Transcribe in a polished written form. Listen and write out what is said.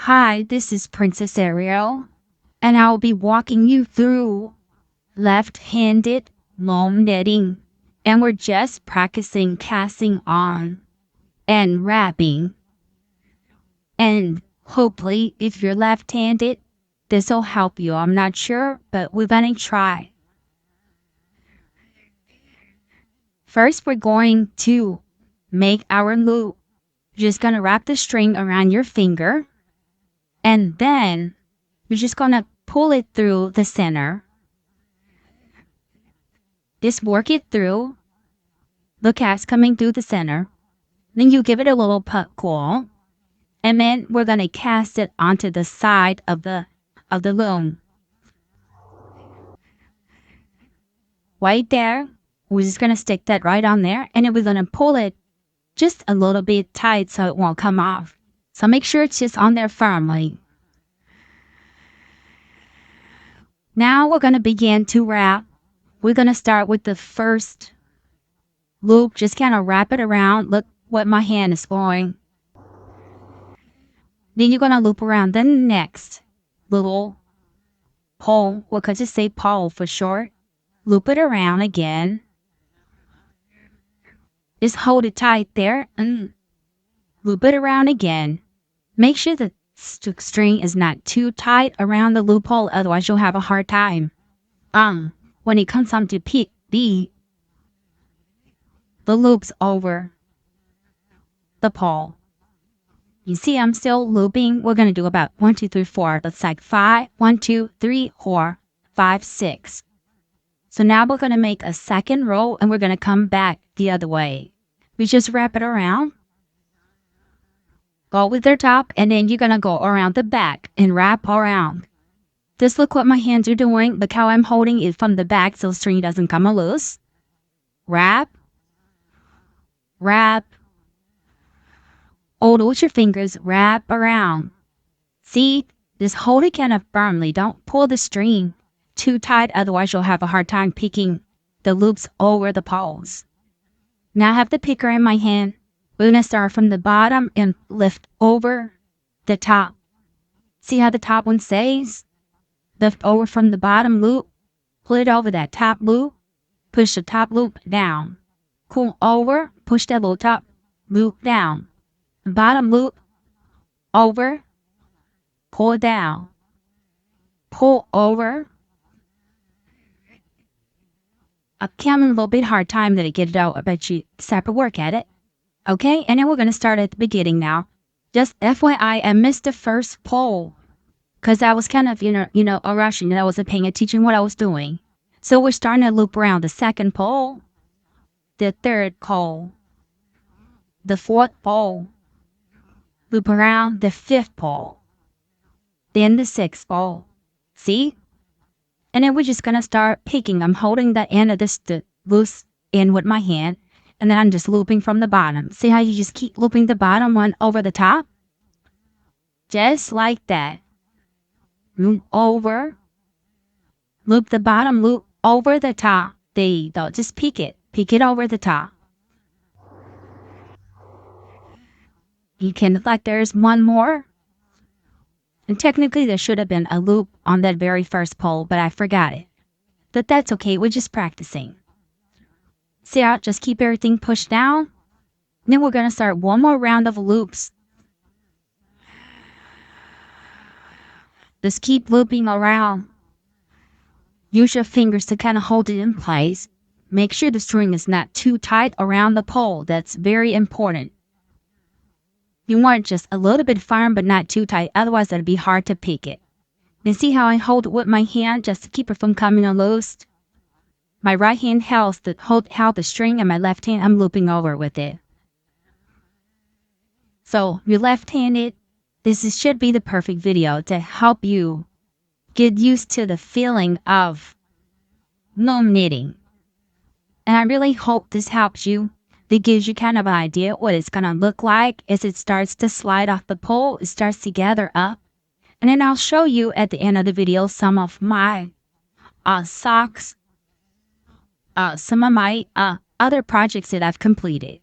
Hi, this is Princess Ariel, and I'll be walking you through left-handed loom knitting. And we're just practicing casting on and wrapping. And hopefully, if you're left-handed, this will help you. I'm not sure, but we're going to try. First, we're going to make our loop. You're just going to wrap the string around your finger. And then you're just going to pull it through the center. Just work it through. The cast coming through the center. Then you give it a little pull. And then we're going to cast it onto the side of the loom. Right there. We're just going to stick that right on there. And then we're going to pull it just a little bit tight so it won't come off. So make sure it's just on there firmly. Now we're going to begin to wrap. We're going to start with the first loop. Just kind of wrap it around. Look what my hand is going. Then you're going to loop around the next little pole. We could just say pole for short. Loop it around again. Just hold it tight there and loop it around again. Make sure the string is not too tight around the loophole, otherwise you'll have a hard time. When it comes on to pick the loops over the pole. You see, I'm still looping. We're going to do about 1, 2, 3, 4. That's like 5, 1, 2, 3, 4, 5, 6. So now we're going to make a second row and we're going to come back the other way. We just wrap it around. Go with the top and then you're going to go around the back and wrap around. Just look what my hands are doing. Look how I'm holding it from the back so the string doesn't come loose. Wrap. Wrap. Hold with your fingers. Wrap around. See? Just hold it kind of firmly. Don't pull the string too tight. Otherwise, you'll have a hard time picking the loops over the poles. Now I have the picker in my hand. We're going to start from the bottom and lift over the top. See how the top one stays? Lift over from the bottom loop. Pull it over that top loop. Push the top loop down. Pull over. Push that little top loop down. Bottom loop. Over. Pull down. Pull over. I'm having a little bit hard time to get it out. I bet you separate work at it. Okay, and then we're going to start at the beginning now. Just FYI, I missed the first pole because I was kind of, rushing and I wasn't paying attention what I was doing. So we're starting to loop around the second pole, the third pole, the fourth pole, loop around the fifth pole, then the sixth pole. See? And then we're just going to start picking. I'm holding the end of the loose end with my hand. And then I'm just looping from the bottom. See how you just keep looping the bottom one over the top? Just like that. Loop over. Loop the bottom loop over the top. There you go. Just peek it. Peek it over the top. You can look like there's one more. And technically there should have been a loop on that very first pole, but I forgot it. But that's okay. We're just practicing. See how? Just keep everything pushed down. Then we're going to start one more round of loops. Just keep looping around. Use your fingers to kind of hold it in place. Make sure the string is not too tight around the pole. That's very important. You want just a little bit firm but not too tight. Otherwise, it'll be hard to pick it. Then see how I hold it with my hand just to keep it from coming loose? My right hand held the string and my left hand, I'm looping over with it. So you're left-handed. This should be the perfect video to help you get used to the feeling of loom knitting. And I really hope this helps you. It gives you kind of an idea what it's going to look like as it starts to slide off the pole. It starts to gather up. And then I'll show you at the end of the video some of my socks. Some of my other projects that I've completed.